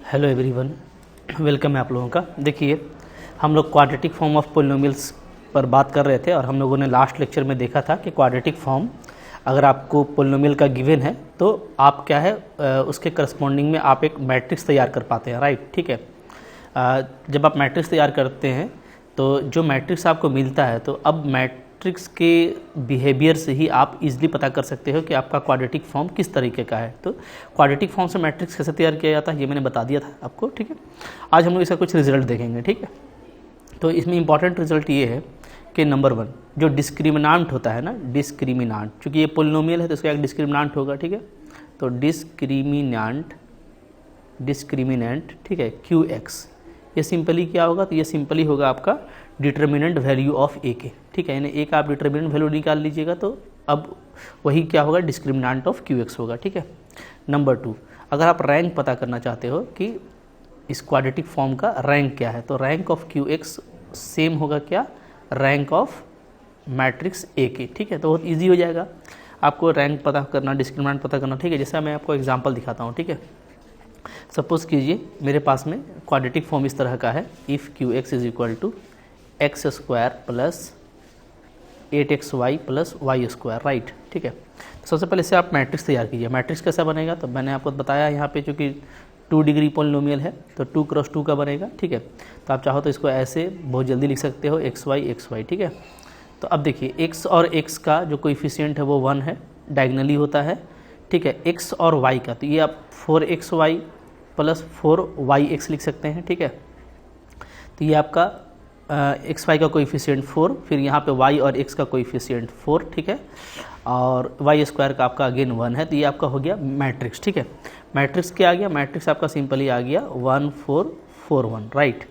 Hello everyone, welcome है आप लोगों का। देखिए, हम लोग क्वाड्रेटिक फॉर्म ऑफ पोलिनोमियल्स पर बात कर रहे थे और हम लोगों ने लास्ट लेक्चर में देखा था कि क्वाड्रेटिक फॉर्म अगर आपको पोलिनोमियल का गिवन है तो आप क्या है उसके करस्पॉन्डिंग में आप एक मैट्रिक्स तैयार कर पाते हैं, राइट। ठीक है, जब आप मैट्रिक्स तैयार करते हैं तो जो मैट्रिक्स आपको मिलता है, तो अब मैट्रिक्स के बिहेवियर से ही आप इजीली पता कर सकते हो कि आपका क्वाड्रेटिक फॉर्म किस तरीके का है। तो क्वाड्रेटिक फॉर्म से मैट्रिक्स कैसे तैयार किया जाता है ये मैंने बता दिया था आपको, ठीक है। आज हम लोग इसका कुछ रिजल्ट देखेंगे, ठीक है। तो इसमें इंपॉर्टेंट रिजल्ट ये है कि नंबर 1 जो डिस्क्रिमिनांट होता है ना, डिस्क्रिमिनांट, चूँकि ये पोलिनोमियल है तो इसका एक डिस्क्रिमिनांट होगा, ठीक है। तो डिस्क्रिमिनेंट, ठीक है, QX, ये सिंपली क्या होगा, तो ये सिंपली होगा आपका डिटर्मिनेंट वैल्यू ऑफ ए के, ठीक है। यानी ए का आप डिटर्मिनेंट वैल्यू निकाल लीजिएगा तो अब वही क्या होगा, डिस्क्रिमिनेंट ऑफ QX होगा, ठीक है। नंबर 2, अगर आप रैंक पता करना चाहते हो कि इस क्वाड्रेटिक फॉर्म का रैंक क्या है, तो रैंक ऑफ QX सेम होगा क्या, रैंक ऑफ मैट्रिक्स ए के, ठीक है। तो बहुत ईजी हो जाएगा आपको रैंक पता करना, डिस्क्रिमिनेंट पता करना, ठीक है। जैसा मैं आपको एग्जाम्पल दिखाता हूँ, ठीक है। सपोज़ कीजिए मेरे पास में क्वाड्रेटिक फॉर्म इस तरह का है, if QX is equal to x square plus 8xy plus y square, right, ठीक है। तो सबसे पहले इससे आप मैट्रिक्स तैयार कीजिए। मैट्रिक्स कैसा बनेगा, तो मैंने आपको बताया यहाँ पे चूँकि 2 डिग्री पोलिनोमियल है तो 2 क्रॉस 2 का बनेगा, ठीक है। तो आप चाहो तो इसको ऐसे बहुत जल्दी लिख सकते हो, xy, ठीक है। तो अब देखिए x और x का जो कोएफिशिएंट है वो 1 है, डायगनली होता है, ठीक है। x और y का, तो ये आप 4xy प्लस 4yx लिख सकते हैं, ठीक है। तो ये आपका एक्स वाई का कोएफिशिएंट 4, फिर यहाँ पे y और x का कोएफिशिएंट 4, ठीक है, और y स्क्वायर का आपका अगेन 1 है। तो ये आपका हो गया मैट्रिक्स, ठीक है। मैट्रिक्स क्या आ गया, मैट्रिक्स आपका सिंपली आ गया 1 4 4 1, राइट।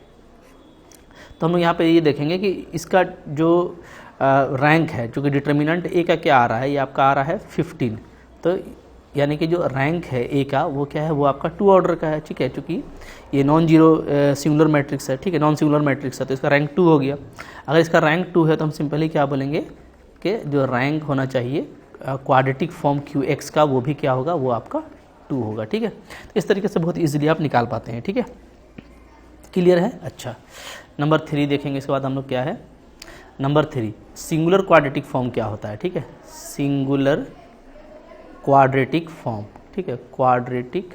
तो हम लोग यहाँ पे ये देखेंगे कि इसका जो रैंक है, जो कि डिटर्मिनेंट ए का क्या आ रहा है, ये आपका आ रहा है 15। तो यानी कि जो रैंक है ए का वो क्या है, वो आपका 2 ऑर्डर का है, ठीक है। चूँकि ये नॉन जीरो सिंगुलर मैट्रिक्स है, ठीक है, नॉन सिंगुलर मैट्रिक्स है, तो इसका रैंक 2 हो गया। अगर इसका रैंक 2 है तो हम सिंपली क्या बोलेंगे कि जो रैंक होना चाहिए क्वाड्रेटिक फॉर्म QX का, वो भी क्या होगा, वो आपका 2 होगा, ठीक है। तो इस तरीके से बहुत ईजिली आप निकाल पाते हैं, ठीक है। क्लियर है। अच्छा, नंबर 3 देखेंगे इसके बाद हम लोग क्या है। नंबर 3 सिंगुलर क्वाड्रेटिक फॉर्म क्या होता है, ठीक है। सिंगुलर क्वाड्रेटिक फॉर्म, ठीक है, क्वाड्रेटिक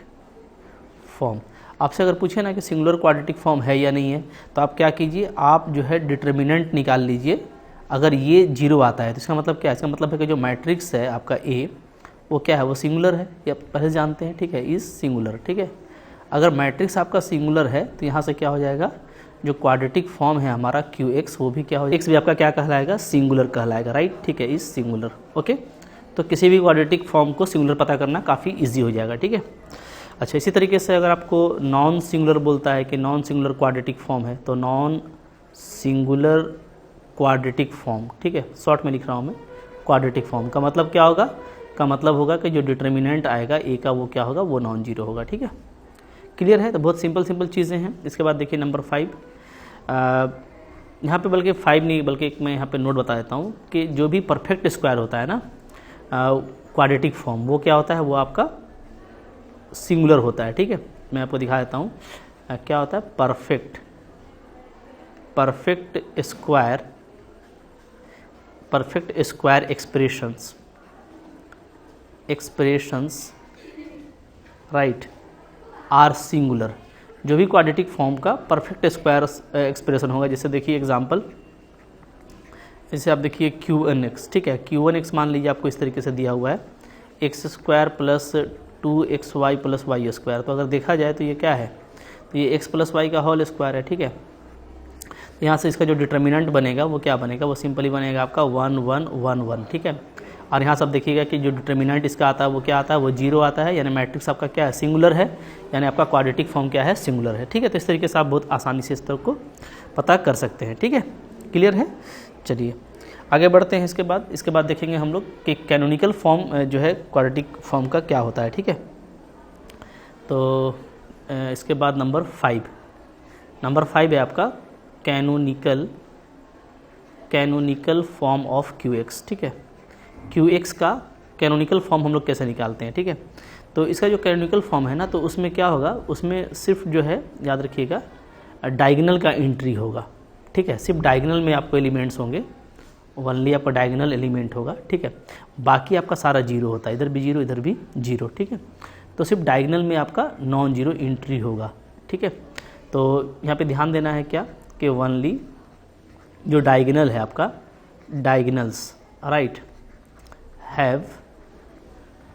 फॉर्म। आपसे अगर पूछे ना कि सिंगुलर क्वाड्रेटिक फॉर्म है या नहीं है, तो आप क्या कीजिए, आप जो है डिटर्मिनेंट निकाल लीजिए। अगर ये 0 आता है तो इसका मतलब क्या है, इसका मतलब है कि जो मैट्रिक्स है आपका A वो क्या है, वो सिंगुलर है, ये आप पहले जानते हैं, ठीक है, इज सिंगुलर, ठीक है। अगर मैट्रिक्स आपका सिंगुलर है तो यहाँ से क्या हो जाएगा, जो क्वाड्रेटिक फॉर्म है हमारा QX वो भी क्या हो, x भी आपका क्या कहलाएगा, सिंगुलर कहलाएगा, राइट, ठीक है, इज सिंगुलर, ओके। तो किसी भी क्वाड्रेटिक फॉर्म को सिंगुलर पता करना काफ़ी इजी हो जाएगा, ठीक है। अच्छा, इसी तरीके से अगर आपको नॉन सिंगुलर बोलता है कि नॉन सिंगुलर क्वाड्रेटिक फॉर्म है, तो नॉन सिंगुलर क्वाड्रेटिक फॉर्म, ठीक है, शॉर्ट में लिख रहा हूँ मैं, क्वाड्रेटिक फॉर्म का मतलब क्या होगा, का मतलब होगा कि जो डिटर्मिनेंट आएगा ए का वो क्या होगा, वो नॉन जीरो होगा, ठीक है। क्लियर है। तो बहुत सिंपल चीज़ें हैं। इसके बाद देखिए नंबर 5, यहाँ पे बल्कि 5 नहीं बल्कि एक मैं यहाँ पे नोट बता देता हूँ कि जो भी परफेक्ट स्क्वायर होता है ना क्वाड्रेटिक फॉर्म, वो क्या होता है, वो आपका सिंगुलर होता है, ठीक है। मैं आपको दिखा देता हूँ क्या होता है, perfect square expressions, right, are singular. जो भी क्वाड्रेटिक फॉर्म का परफेक्ट स्क्वायर एक्सप्रेशन होगा, जैसे देखिए एग्जांपल, जैसे आप देखिए Q1x, ठीक है, Q1x मान लीजिए आपको इस तरीके से दिया हुआ है, x square plus 2xy plus y square. तो अगर देखा जाए तो ये क्या है, तो ये x प्लस वाई का होल स्क्वायर है, ठीक है। तो यहाँ से इसका जो डिटर्मिनेंट बनेगा वो क्या बनेगा, वो सिंपली बनेगा आपका 1 1 1 1, ठीक है। और यहाँ सब देखिएगा कि जो डिटर्मिनेंट इसका आता है वो क्या आता है, वो 0 आता है, यानी मैट्रिक्स आपका क्या है, सिंगुलर है, यानी आपका क्वाड्रेटिक फॉर्म क्या है, सिंगुलर है, ठीक है। तो इस तरीके से आप बहुत आसानी से इस तरह को पता कर सकते हैं, ठीक है। क्लियर है। चलिए आगे बढ़ते हैं। इसके बाद देखेंगे हम लोग कि कैनोनिकल फॉर्म जो है क्वाड्रेटिक फॉर्म का क्या होता है, ठीक है। तो इसके बाद नंबर 5 है आपका कैनोनिकल फॉर्म ऑफ QX, ठीक है। QX का कैनोनिकल फॉर्म हम लोग कैसे निकालते हैं, ठीक है। तो इसका जो कैनोनिकल फॉर्म है ना, तो उसमें क्या होगा, उसमें सिर्फ जो है याद रखिएगा डायगोनल का एंट्री होगा, ठीक है, सिर्फ डायगोनल में आपको एलिमेंट्स होंगे, ओनली आपका डायगोनल एलिमेंट होगा, ठीक है, बाकी आपका सारा जीरो होता है, इधर भी जीरो इधर भी जीरो, ठीक है, तो सिर्फ डायगोनल में आपका नॉन जीरो एंट्री होगा, ठीक है। तो यहाँ पे ध्यान देना है क्या कि ओनली जो डायगोनल है आपका, diagonals right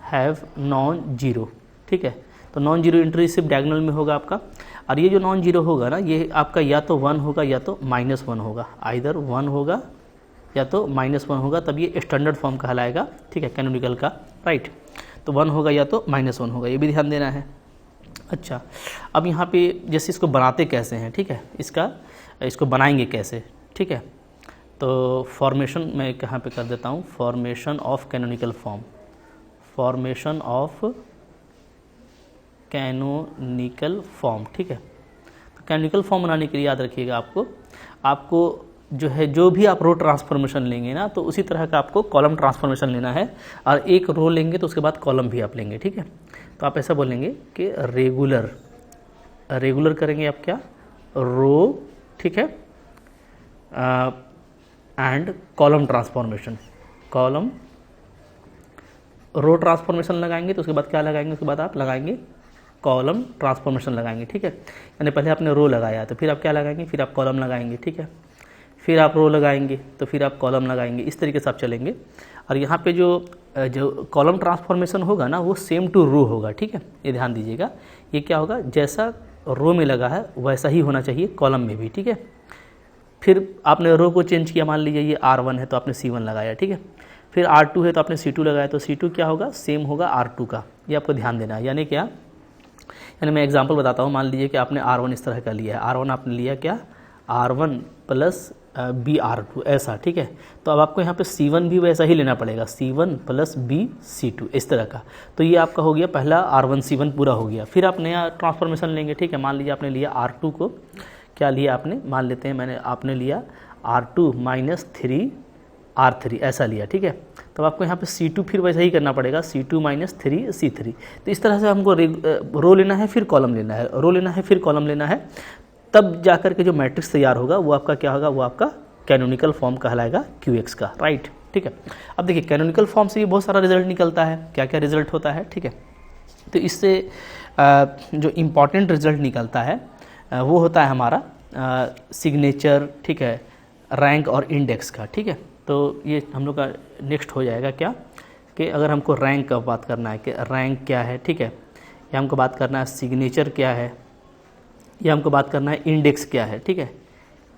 have non zero, ठीक है, तो नॉन जीरो एंट्री सिर्फ डायगोनल में होगा आपका। और ये जो नॉन जीरो होगा ना, ये आपका या तो 1 होगा या तो -1 होगा, आइदर 1 होगा या तो -1 होगा, तब ये स्टैंडर्ड फॉर्म कहलाएगा, ठीक है, कैनोनिकल का, राइट। तो 1 होगा या तो -1 होगा, ये भी ध्यान देना है। अच्छा, अब यहाँ पे जैसे इसको बनाते कैसे हैं, ठीक है, इसको बनाएंगे कैसे, ठीक है, तो फॉर्मेशन मैं कहाँ पे कर देता हूँ, formation of canonical form, formation of canonical form, ठीक है। तो कैनोनिकल फॉर्म बनाने के लिए याद रखिएगा आपको जो है, जो भी आप रो ट्रांसफॉर्मेशन लेंगे ना, तो उसी तरह का आपको कॉलम ट्रांसफॉर्मेशन लेना है, और एक रो लेंगे तो उसके बाद कॉलम भी आप लेंगे, ठीक है। तो आप ऐसा बोलेंगे कि रेगुलर करेंगे आप क्या, रो, ठीक है, and column transformation, column row transformation लगाएंगे तो उसके बाद क्या लगाएंगे, उसके बाद आप लगाएंगे कॉलम ट्रांसफॉर्मेशन लगाएंगे, ठीक है। यानी पहले आपने रो लगाया तो फिर आप क्या लगाएंगे, फिर आप कॉलम लगाएंगे, ठीक है, फिर आप रो लगाएंगे तो फिर आप कॉलम लगाएंगे, इस तरीके से आप चलेंगे। और यहाँ पे जो कॉलम ट्रांसफॉर्मेशन होगा ना, वो सेम टू रो होगा, ठीक है, ये ध्यान दीजिएगा। ये क्या होगा, जैसा रो में लगा है वैसा ही होना चाहिए कॉलम में भी, ठीक है। फिर आपने रो को चेंज किया, मान लीजिए ये R1 है तो आपने C1 लगाया, ठीक है, फिर R2 है तो आपने C2 लगाया, तो C2 क्या होगा, सेम होगा R2 का, ये आपको ध्यान देना है। यानी क्या, यानी मैं एग्जांपल बताता हूँ, मान लीजिए कि आपने R1 इस तरह का लिया है, R1 आपने लिया क्या, R1 प्लस BR2 ऐसा, ठीक है। तो अब आपको यहाँ पे C1 भी वैसा ही लेना पड़ेगा, C1 प्लस BC2 इस तरह का। तो ये आपका हो गया पहला R1 C1 पूरा हो गया। फिर आप नया ट्रांसफॉर्मेशन लेंगे, ठीक है, मान लीजिए आपने लिया R2 को, क्या लिया आपने, मान लेते हैं आपने लिया R2 माइनस 3 R3 ऐसा लिया, ठीक है। तो आपको यहाँ पे C2 फिर वैसा ही करना पड़ेगा, C2 माइनस 3 C3। तो इस तरह से हमको रो लेना है, फिर कॉलम लेना है, रो लेना है, फिर कॉलम लेना है, तब जाकर के जो मैट्रिक्स तैयार होगा वो आपका क्या होगा, वो आपका कैनोनिकल फॉर्म कहलाएगा QX का, राइट, ठीक है। अब देखिए कैनोनिकल फॉर्म से भी बहुत सारा रिजल्ट निकलता है, क्या क्या रिजल्ट होता है, ठीक है। तो इससे जो इम्पॉर्टेंट रिजल्ट निकलता है वो होता है हमारा सिग्नेचर, ठीक है, रैंक और इंडेक्स का, ठीक है। तो ये हम लोग का नेक्स्ट हो जाएगा क्या, कि अगर हमको रैंक का बात करना है कि रैंक क्या है, ठीक है, या हमको बात करना है सिग्नेचर क्या है, या हमको बात करना है इंडेक्स क्या है, ठीक है,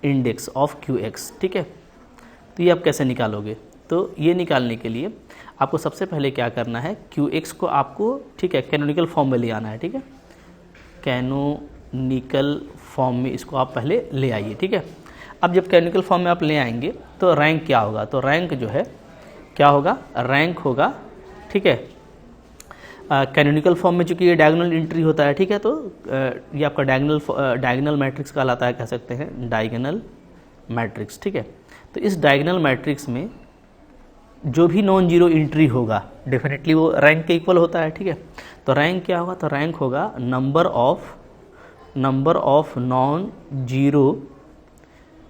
इंडेक्स ऑफ QX, ठीक है। तो ये आप कैसे निकालोगे, तो ये निकालने के लिए आपको सबसे पहले क्या करना है, QX को आपको, ठीक है, कैनोनिकल फॉर्म में ले आना है, ठीक है, कैनोनिकल फॉर्म में इसको आप पहले ले आइए, ठीक है। अब जब कैनोनिकल फॉर्म में आप ले आएंगे तो रैंक क्या होगा, तो रैंक जो है क्या होगा, रैंक होगा, ठीक है, कैनोनिकल फॉर्म में चूंकि ये डायगोनल एंट्री होता है, ठीक है, तो ये आपका डायगोनल मैट्रिक्स कहलाता है, कह सकते हैं डायगोनल मैट्रिक्स, ठीक है। तो इस डायगोनल मैट्रिक्स में जो भी नॉन जीरो एंट्री होगा डेफिनेटली वो रैंक के इक्वल होता है, ठीक है। तो रैंक क्या होगा, तो रैंक होगा number of non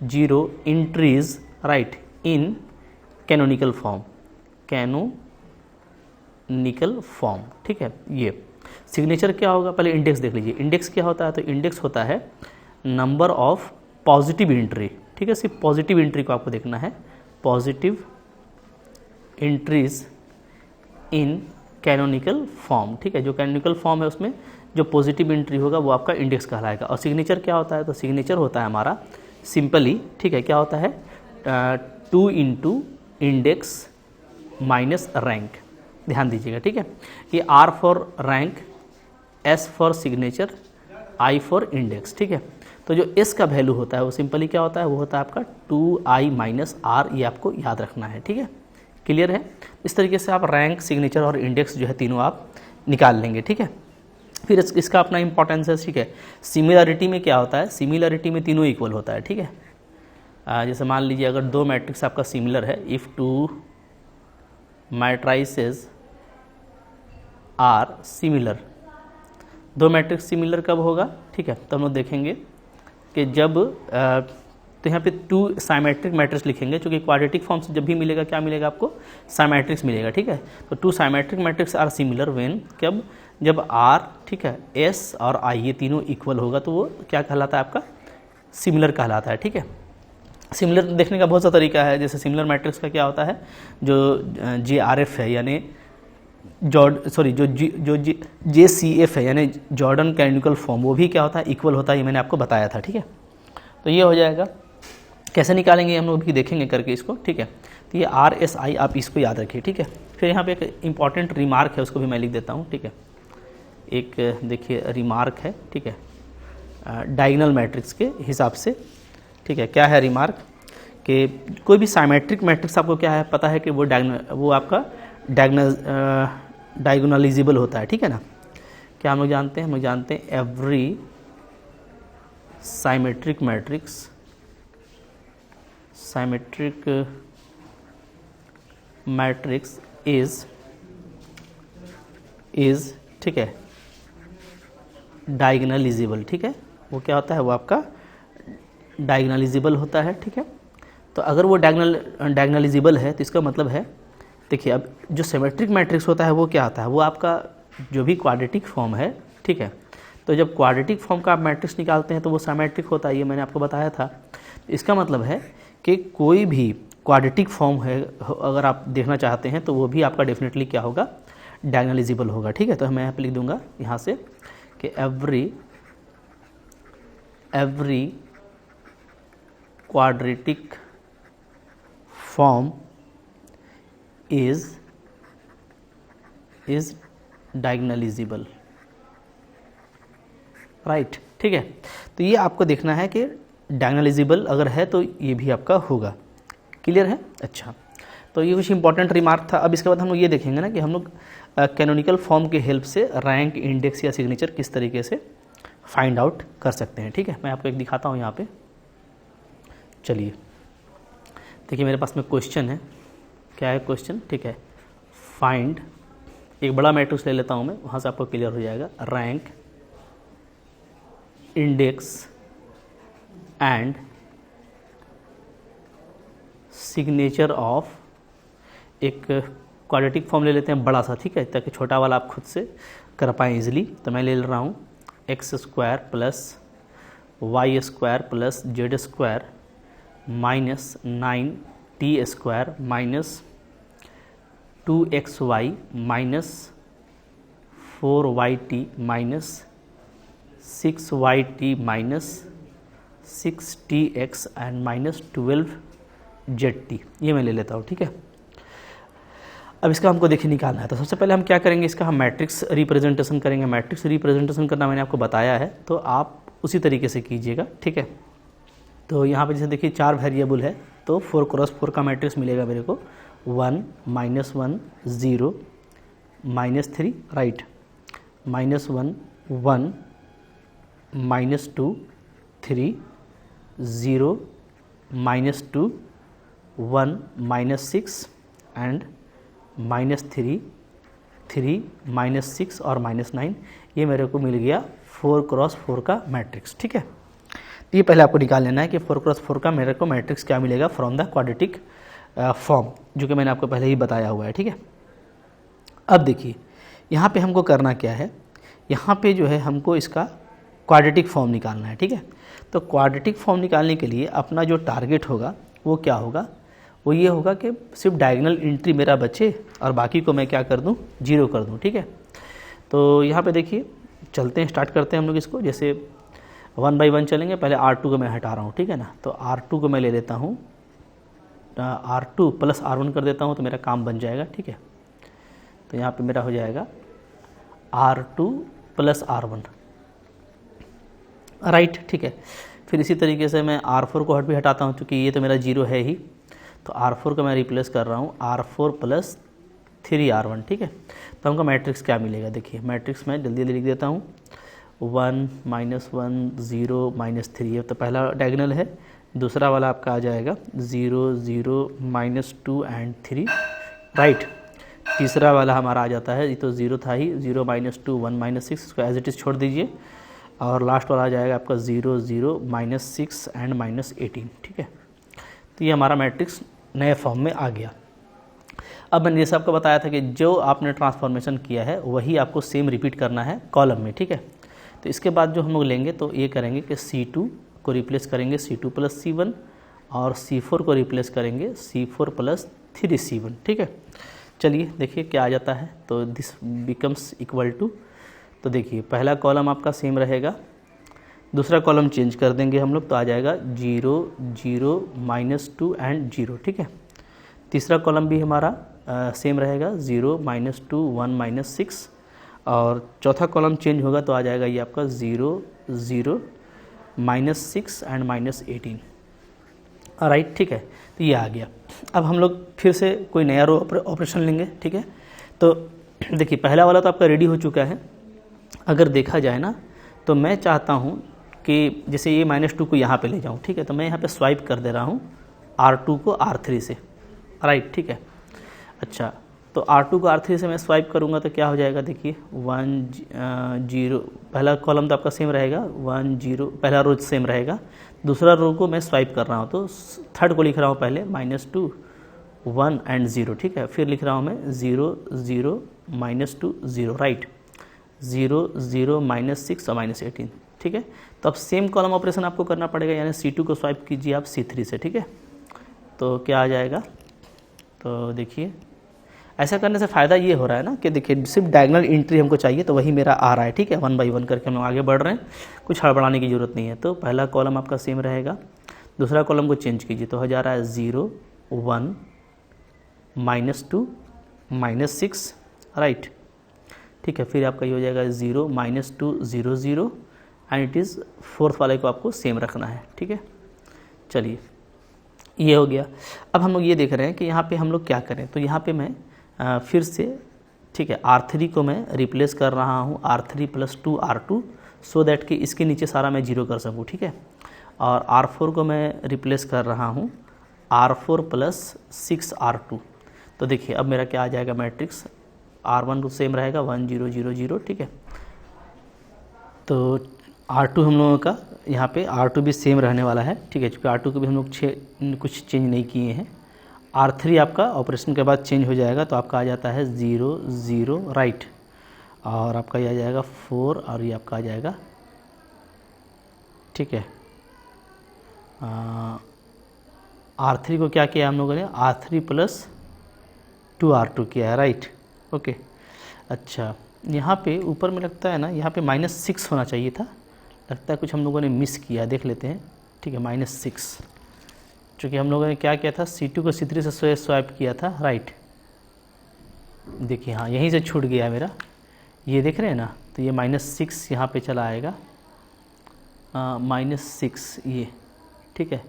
zero entries, right, in canonical form, canonical form, ठीक है। ये सिग्नेचर क्या होगा, पहले इंडेक्स देख लीजिए, इंडेक्स क्या होता है, तो इंडेक्स होता है नंबर ऑफ पॉजिटिव एंट्री, ठीक है, सिर्फ पॉजिटिव एंट्री को आपको देखना है, positive entries in canonical form, ठीक है। जो कैनोनिकल फॉर्म है उसमें जो पॉजिटिव एंट्री होगा वो आपका इंडेक्स कहलाएगा। और सिग्नेचर क्या होता है, तो सिग्नेचर होता है हमारा सिंपली, ठीक है, क्या होता है 2 इंटू इंडेक्स माइनस रैंक, ध्यान दीजिएगा, ठीक है। ये R for rank, S for signature, I for index, ठीक है। तो जो S का वैल्यू होता है वो सिंपली क्या होता है, वो होता है आपका 2I माइनस R, ये आपको याद रखना है, ठीक है, क्लियर है। इस तरीके से आप रैंक, सिग्नेचर और इंडेक्स जो है तीनों आप निकाल लेंगे, ठीक है। फिर इसका अपना इंपॉर्टेंस है, ठीक है। सिमिलरिटी में क्या होता है, सिमिलरिटी में तीनों इक्वल होता है, ठीक है। जैसे मान लीजिए अगर दो मैट्रिक्स आपका सिमिलर है, if two matrices are similar. दो मैट्रिक्स सिमिलर कब होगा, ठीक है, तो हम लोग देखेंगे कि जब तो यहाँ पे टू साइमेट्रिक मैट्रिक्स लिखेंगे, क्योंकि क्वाड्रेटिक फॉर्म से जब भी मिलेगा क्या मिलेगा आपको, साइमेट्रिक्स मिलेगा, ठीक है। तो two symmetric matrix are similar when, कब, जब आर, ठीक है, एस और आई ये तीनों इक्वल होगा तो वो क्या कहलाता है आपका, सिमिलर कहलाता है, ठीक है। सिमिलर देखने का बहुत सा तरीका है, जैसे सिमिलर मैट्रिक्स का क्या होता है, जो JRF है यानी जो JCF है यानी जॉर्डन कैनोनिकल फॉर्म, वो भी क्या होता है, इक्वल होता है, ये मैंने आपको बताया था, ठीक है। तो ये हो जाएगा, कैसे निकालेंगे हम लोग भी देखेंगे करके इसको, ठीक है। तो ये RSI आप इसको याद रखिए, ठीक है। फिर यहाँ पे एक इम्पॉर्टेंट रिमार्क है, उसको भी मैं लिख देता हूँ, ठीक है। एक देखिए रिमार्क है, ठीक है, डायगोनल मैट्रिक्स के हिसाब से, ठीक है। क्या है रिमार्क, कि कोई भी साइमेट्रिक मैट्रिक्स आपको क्या है पता है कि वो आपका डायगोनलाइजेबल होता है, ठीक है ना। क्या हम लोग जानते हैं, हम लोग जानते हैं एवरी साइमेट्रिक मैट्रिक्स इज ठीक है डायगोनलाइजेबल, ठीक है। वो क्या होता है, वो आपका डायगोनलाइजेबल होता है, ठीक है। तो अगर वो डायगोनलाइजेबल है तो इसका मतलब है, देखिए अब जो सिमेट्रिक मैट्रिक्स होता है वो क्या होता है, वो आपका जो भी क्वाड्रेटिक फॉर्म है, ठीक है। तो जब क्वाड्रेटिक फॉर्म का आप मैट्रिक्स निकालते हैं तो वो सिमेट्रिक होता है, ये मैंने आपको बताया था। इसका मतलब है कि कोई भी क्वाड्रेटिक फॉर्म है अगर आप देखना चाहते हैं तो वो भी आपका डेफिनेटली क्या होगा, डायगोनलाइजेबल होगा, ठीक है। तो मैं यहाँ पे लिख दूंगा यहाँ से कि every quadratic form is diagonalisable, right, ठीक है। तो ये आपको देखना है कि डायगोनलाइजेबल अगर है तो ये भी आपका होगा, क्लियर है। अच्छा, तो ये कुछ इंपॉर्टेंट रिमार्क था। अब इसके बाद हम लोग ये देखेंगे ना कि हम लोग कैनोनिकल फॉर्म के हेल्प से रैंक, इंडेक्स या सिग्नेचर किस तरीके से फाइंड आउट कर सकते हैं, ठीक है। मैं आपको एक दिखाता हूँ यहाँ पे, चलिए देखिए मेरे पास में क्वेश्चन है, क्या है क्वेश्चन, ठीक है। फाइंड, एक बड़ा मैट्रिक्स ले लेता हूँ मैं, वहाँ से आपको क्लियर हो जाएगा। Rank, index and signature of, एक क्वाड्रेटिक फॉर्म ले लेते हैं बड़ा सा, ठीक है, ताकि छोटा वाला आप खुद से कर पाएँ इजीली। तो मैं ले रहा हूँ x² plus y² plus z² minus 9t² minus 2xy minus 4yt minus 6yt minus 6tx and minus 12zt, ये मैं ले लेता हूँ, ठीक है। अब इसका हमको देखिए निकालना है, तो सबसे पहले हम क्या करेंगे, इसका हम मैट्रिक्स रिप्रेजेंटेशन करेंगे। मैट्रिक्स रिप्रेजेंटेशन करना मैंने आपको बताया है, तो आप उसी तरीके से कीजिएगा, ठीक है। तो यहाँ पे जैसे देखिए 4 वेरिएबल है, तो 4x4 का मैट्रिक्स मिलेगा मेरे को, 1 -1 0 -3, राइट, -1 1 -2 3 0 -2 1 -6 एंड -3 3 -6 और -9, ये मेरे को मिल गया 4x4 का मैट्रिक्स, ठीक है। ये पहले आपको निकाल लेना है कि 4x4 का मेरे को मैट्रिक्स क्या मिलेगा फ्रॉम द क्वाड्रेटिक फॉर्म, जो कि मैंने आपको पहले ही बताया हुआ है, ठीक है। अब देखिए यहाँ पे हमको करना क्या है, यहाँ पे जो है हमको इसका क्वाड्रेटिक फॉर्म निकालना है, ठीक है। तो क्वाड्रेटिक फॉर्म निकालने के लिए अपना जो टारगेट होगा वो क्या होगा, वो ये होगा कि सिर्फ डायगोनल एंट्री मेरा बचे और बाकी को मैं क्या कर दूँ, 0 कर दूँ, ठीक है। तो यहाँ पे देखिए चलते हैं, स्टार्ट करते हैं हम लोग इसको, जैसे 1 बाई 1 चलेंगे। पहले R2 को मैं हटा रहा हूँ, ठीक है ना। तो R2 को मैं ले लेता हूँ, R2 प्लस R1 कर देता हूँ, तो मेरा काम बन जाएगा, ठीक है। तो यहाँ पे मेरा हो जाएगा R2 प्लस R1, राइट, ठीक है। फिर इसी तरीके से मैं R4 को भी हटाता हूँ, क्योंकि ये तो मेरा 0 है ही, तो R4 को मैं रिप्लेस कर रहा हूँ R4 प्लस 3R1, ठीक है। तो हमको मैट्रिक्स क्या मिलेगा, देखिए मैट्रिक्स मैं जल्दी जल्दी लिख देता हूँ, 1 -1 0 -3, ये तो पहला डायगोनल है। दूसरा वाला आपका आ जाएगा 0 0 -2 एंड 3, राइट। तीसरा वाला हमारा आ जाता है, ये तो 0 था ही, 0 - 2 1 - 6, इसको एज इट इज़ छोड़ दीजिए। और लास्ट वाला आ जाएगा आपका 0 0 -6 एंड -18, ठीक है। तो ये हमारा मैट्रिक्स नए फॉर्म में आ गया। अब मैंने जैसे आपको बताया था कि जो आपने ट्रांसफॉर्मेशन किया है वही आपको सेम रिपीट करना है कॉलम में, ठीक है। तो इसके बाद जो हम लोग लेंगे तो ये करेंगे कि C2 को रिप्लेस करेंगे C2 + C1 और C4 को रिप्लेस करेंगे C4 + 3C1, ठीक है। चलिए देखिए क्या आ जाता है, तो दिस बिकम्स इक्वल टू, तो देखिए पहला कॉलम आपका सेम रहेगा, दूसरा कॉलम चेंज कर देंगे हम लोग, तो आ जाएगा 0 0 -2 एंड 0, ठीक है। तीसरा कॉलम भी हमारा सेम रहेगा, 0 - 2 1 - 6, और चौथा कॉलम चेंज होगा तो आ जाएगा ये आपका 0 0 -6 एंड -18, राइट, ठीक है। तो ये आ गया। अब हम लोग फिर से कोई नया रो ऑपरेशन लेंगे, ठीक है। तो देखिए पहला वाला तो आपका रेडी हो चुका है। अगर देखा जाए ना तो मैं चाहता हूँ कि जैसे ये -2 को यहाँ पे ले जाऊँ, ठीक है। तो मैं यहाँ पे स्वाइप कर दे रहा हूँ R2 को R3 से, राइट, ठीक है। अच्छा, तो R2 को R3 से मैं स्वाइप करूँगा तो क्या हो जाएगा, देखिए 1 0, पहला कॉलम तो आपका सेम रहेगा, 1 0, पहला रो सेम रहेगा, दूसरा रो को मैं स्वाइप कर रहा हूँ तो थर्ड को लिख रहा हूँ पहले -2 1 एंड 0, ठीक है। फिर लिख रहा हूँ मैं 0 0 -2 0, राइट, 0 0 -6 और -18, ठीक है। तो अब सेम कॉलम ऑपरेशन आपको करना पड़ेगा, यानी C2 को स्वाइप कीजिए आप C3 से, ठीक है। तो क्या आ जाएगा, तो देखिए ऐसा करने से फ़ायदा ये हो रहा है ना कि देखिए सिर्फ डायगोनल एंट्री हमको चाहिए, तो वही मेरा आ रहा है, ठीक है। 1 बाई 1 करके हम लोग आगे बढ़ रहे हैं, कुछ हड़बड़ाने की ज़रूरत नहीं है। तो पहला कॉलम आपका सेम रहेगा, दूसरा कॉलम को चेंज कीजिए तो हो जा रहा है 0 1 -2 -6, राइट, ठीक है। फिर आपका ये हो जाएगा 0 -2 0 0 एंड इट इज़ फोर्थ वाले को आपको सेम रखना है, ठीक है। चलिए ये हो गया। अब हम लोग ये देख रहे हैं कि यहाँ पे हम लोग क्या करें, तो यहाँ पे मैं फिर से, ठीक है, R3 को मैं रिप्लेस कर रहा हूँ R3 + 2 R2, सो दैट कि इसके नीचे सारा मैं 0 कर सकूँ, ठीक है। और R4 को मैं रिप्लेस कर रहा हूँ R4 + 6 R2। तो देखिए अब मेरा क्या आ जाएगा मैट्रिक्स, R1 तो सेम रहेगा 1 0 0 0, ठीक है। तो R2 हम लोगों का यहाँ पे R2 भी सेम रहने वाला है, ठीक है, क्योंकि R2 को भी हम लोग कुछ चेंज नहीं किए हैं। R3 आपका ऑपरेशन के बाद चेंज हो जाएगा, तो आपका आ जाता है 0 0, राइट, और आपका ये आ जाएगा 4 और ये आपका आ जाएगा, ठीक है। R3 को क्या किया हम लोगों ने, R3 + 2 R2 किया है, राइट, ओके। अच्छा, यहाँ पे ऊपर में लगता है ना, यहाँ पे -6 होना चाहिए था, लगता है कुछ हम लोगों ने मिस किया, देख लेते हैं, ठीक है। -6, चूँकि हम लोगों ने क्या किया था, C2 को C3 से स्वाइप किया था, राइट, देखिए हाँ यहीं से छूट गया मेरा, ये देख रहे हैं ना। तो ये -6 यहाँ पे चला आएगा, -6 ये, ठीक है,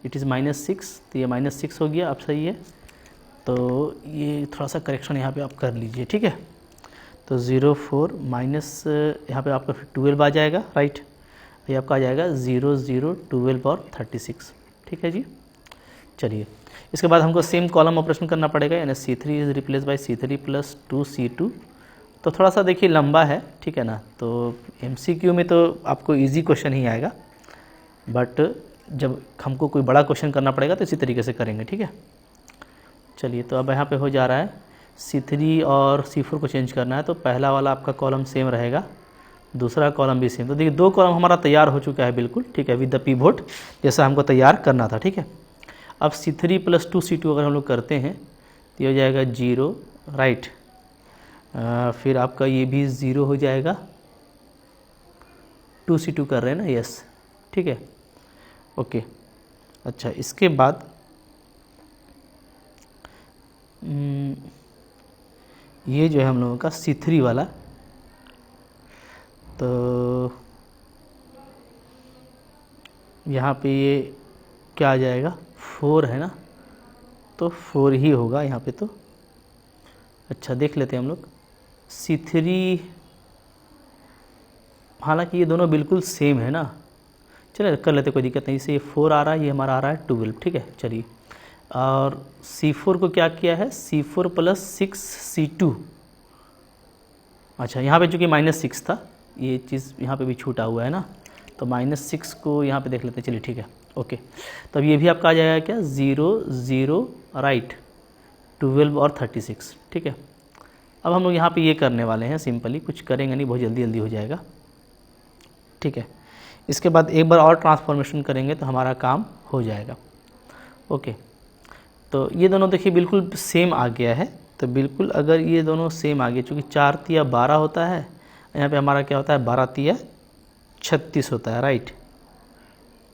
इट इज़ -6, तो ये -6 हो गया, अब सही है। तो ये थोड़ा सा करेक्शन यहाँ पे आप कर लीजिए, ठीक है। तो 0 4 माइनस यहाँ पे आपका फिर 12 आ जाएगा, राइट, ये आपका आ जाएगा 0 0 12 और 36, ठीक है जी। चलिए इसके बाद हमको सेम कॉलम ऑपरेशन करना पड़ेगा, यानी C3 is replace by C3 + 2 C2। तो थोड़ा सा देखिए लंबा है, ठीक है ना। तो MCQ में तो आपको इजी क्वेश्चन ही आएगा, बट जब हमको कोई बड़ा क्वेश्चन करना पड़ेगा तो इसी तरीके से करेंगे, ठीक है। चलिए तो अब यहाँ पे हो जा रहा है C3 और C4 को चेंज करना है, तो पहला वाला आपका कॉलम सेम रहेगा, दूसरा कॉलम भी सेम। तो देखिए 2 कॉलम हमारा तैयार हो चुका है बिल्कुल, ठीक है, विद द पिवोट जैसा हमको तैयार करना था, ठीक है। अब C3 + 2 C2 अगर हम लोग करते हैं तो ये हो जाएगा 0, राइट, फिर आपका ये भी 0 हो जाएगा, 2 C2 कर रहे हैं ना, यस, ठीक है, ओके। अच्छा इसके बाद ये जो है हम लोगों का C3 वाला, तो यहाँ पे ये क्या आ जाएगा, 4 है ना, तो 4 ही होगा यहाँ पे तो। अच्छा देख लेते हैं हम लोग C3, हालांकि ये दोनों बिल्कुल सेम है ना, चलिए कर लेते, कोई दिक्कत नहीं। इसे ये 4 आ रहा है, ये हमारा आ रहा है 12, ठीक है। चलिए और C4 को क्या किया है, C4 + 6C2। अच्छा, यहाँ पे चूँकि -6 था, ये चीज़ यहाँ पे भी छूटा हुआ है ना, तो -6 को यहाँ पे देख लेते हैं। चलिए ठीक है, ओके। तो अब ये भी आपका आ जाएगा क्या, 0 0 राइट, 12 और 36, ठीक है। अब हम लोग यहाँ पे ये करने वाले हैं, सिंपली कुछ करेंगे नहीं, बहुत जल्दी जल्दी हो जाएगा, ठीक है। इसके बाद एक बार और ट्रांसफॉर्मेशन करेंगे तो हमारा काम हो जाएगा, ओके। तो ये दोनों देखिए बिल्कुल सेम आ गया है, तो बिल्कुल अगर ये दोनों सेम आ गए, चूँकि 4 तिया 12 होता है, यहाँ पे हमारा क्या होता है, 12 तिया 36 होता है, राइट,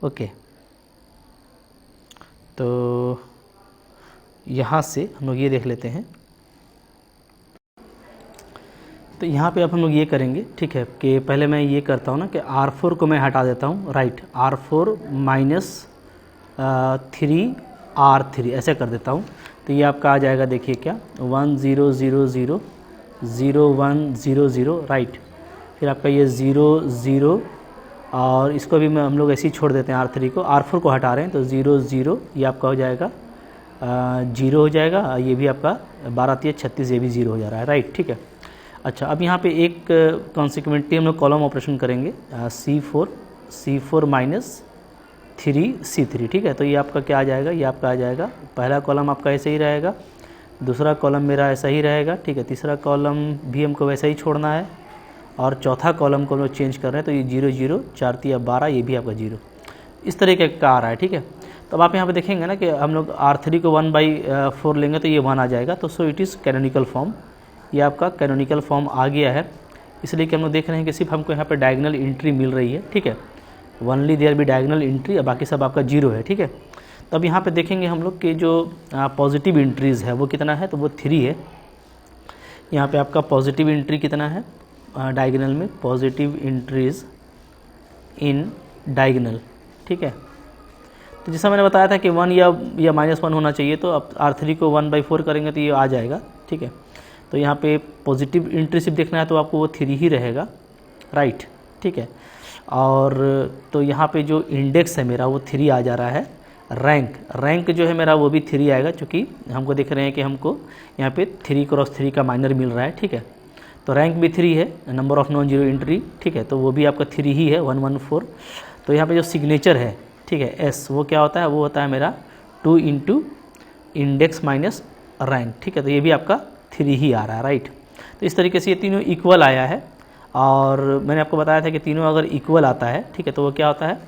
ओके। तो यहाँ से हम लोग ये देख लेते हैं। तो यहाँ पे अब हम लोग ये करेंगे, ठीक है, कि पहले मैं ये करता हूँ ना कि R4 को मैं हटा देता हूँ, राइट, R4 - 3R3 ऐसे कर देता हूँ। तो ये आपका आ जाएगा, देखिए क्या, 1 0 0 0 0 1 0 0, राइट। फिर आपका ये 0 0 और इसको भी हम लोग ऐसे ही छोड़ देते हैं, R3 को, R4 को हटा रहे हैं, तो 0 0 ये आपका हो जाएगा 0 हो जाएगा। ये भी आपका 12 तिया 36, ये भी 0 हो जा रहा है, राइट, ठीक है। अच्छा, अब यहाँ पे एक कॉन्सिक्वेंटली हम लोग कॉलम ऑपरेशन करेंगे, C4 - 3C3, ठीक है। तो ये आपका क्या आ जाएगा, ये आपका आ जाएगा, पहला कॉलम आपका ऐसे ही रहेगा, दूसरा कॉलम मेरा ऐसा ही रहेगा, ठीक है, तीसरा कॉलम भी हमको वैसा ही छोड़ना है, और चौथा कॉलम को हम लोग चेंज कर रहे हैं, तो ये 0 0 4 तिया 12, ये भी आपका 0, इस तरीके का आ रहा है, ठीक है। तो अब आप यहाँ पे देखेंगे ना कि हम लोग R3 को 1/4 लेंगे तो ये 1 आ जाएगा, तो so it is canonical form, ये आपका कैनोनिकल फॉर्म आ गया है। इसलिए कि हम लोग देख रहे हैं कि सिर्फ हमको यहाँ पे डायगोनल एंट्री मिल रही है, ठीक है, only there be diagonal entry, और बाकी सब आपका 0 है, ठीक है। तो अब यहाँ पे देखेंगे हम लोग कि जो पॉजिटिव एंट्रीज़ है वो कितना है, तो वो 3 है। यहाँ पे आपका पॉजिटिव एंट्री कितना है डायगोनल में, पॉजिटिव एंट्रीज इन डायगोनल, ठीक है। तो जैसा मैंने बताया था कि 1 या -1 होना चाहिए, तो अब R3 को 1/4 करेंगे तो ये आ जाएगा, ठीक है। तो यहाँ पे पॉजिटिव एंट्री सिर्फ देखना है तो आपको वो 3 ही रहेगा, राइट, ठीक है। और तो यहाँ पे जो इंडेक्स है मेरा वो 3 आ जा रहा है। रैंक जो है मेरा वो भी 3 आएगा, क्योंकि हमको देख रहे हैं कि हमको यहाँ पे 3×3 का माइनर मिल रहा है, ठीक है। तो रैंक भी 3 है, number of non zero entry, ठीक है, तो वो भी आपका 3 ही है, 114। तो यहाँ पे जो सिग्नेचर है, ठीक है, एस, वो क्या होता है, वो होता है मेरा 2 × इंडेक्स माइनस रैंक, ठीक है। तो ये भी आपका 3 ही आ रहा है, राइट। तो इस तरीके से ये तीनों इक्वल आया है, और मैंने आपको बताया था कि तीनों अगर इक्वल आता है, ठीक है, तो वो क्या होता है,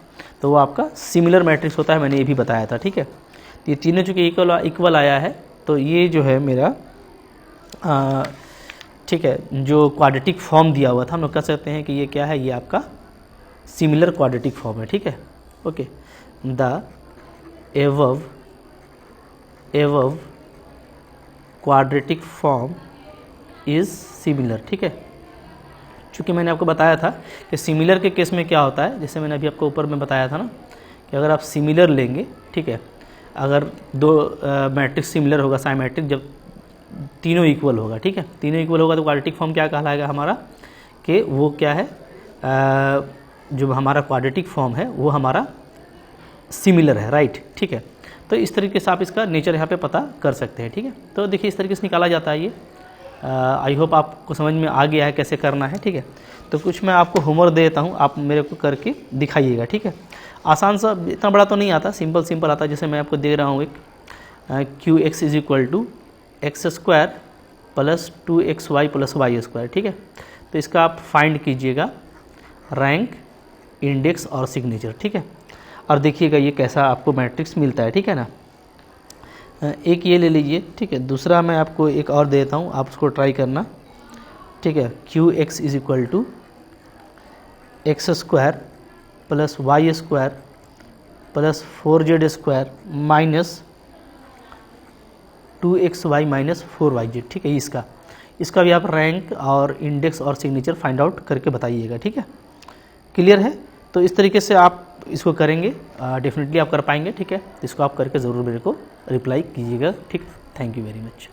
तो वो आपका सिमिलर मैट्रिक्स होता है, मैंने ये भी बताया था, ठीक है। तो ये तीनों चूँकि इक्वल आया है, तो ये जो है मेरा ठीक है, जो क्वाड्रेटिक फॉर्म दिया हुआ था, हम लोग कह सकते हैं कि ये क्या है, ये आपका सिमिलर क्वाड्रेटिक फॉर्म है, ठीक है, okay. The above quadratic form is similar, ठीक है। चूँकि मैंने आपको बताया था कि सिमिलर के केस में क्या होता है, जैसे मैंने अभी आपको ऊपर में बताया था ना, कि अगर आप सिमिलर लेंगे, ठीक है, अगर दो मैट्रिक्स सिमिलर होगा, साइमेट्रिक, जब तीनों इक्वल होगा, ठीक है, तीनों इक्वल होगा, तो क्वाड्रेटिक फॉर्म क्या कहलाएगा हमारा, कि वो क्या है, जो हमारा क्वाड्रेटिक फॉर्म है वो हमारा सिमिलर है, राइट, ठीक है। तो इस तरीके से आप इसका नेचर यहाँ पे पता कर सकते हैं, ठीक है। तो देखिए इस तरीके से निकाला जाता है ये। आई होप आपको समझ में आ गया है कैसे करना है, ठीक है। तो कुछ मैं आपको होमवर्क देता हूँ, आप मेरे को करके दिखाइएगा, ठीक है। आसान सा, इतना बड़ा तो नहीं आता, सिंपल आता है, जैसे मैं आपको दे रहा हूँ एक QX = x² + 2xy + y², ठीक है। तो इसका आप फाइंड कीजिएगा रैंक, इंडेक्स और सिग्नेचर, ठीक है। और देखिएगा ये कैसा आपको मैट्रिक्स मिलता है, ठीक है ना। एक ये ले लीजिए, ठीक है। दूसरा मैं आपको एक और देता हूँ, आप उसको ट्राई करना, ठीक है। QX = x² + y² + 4z² - 2xy - 4yz, ठीक है। इसका भी आप रैंक और इंडेक्स और सिग्नेचर फाइंड आउट करके बताइएगा, ठीक है। क्लियर है। तो इस तरीके से आप इसको करेंगे, डेफिनेटली आप कर पाएंगे, ठीक है। इसको आप करके ज़रूर मेरे को रिप्लाई कीजिएगा, ठीक। Thank you very much.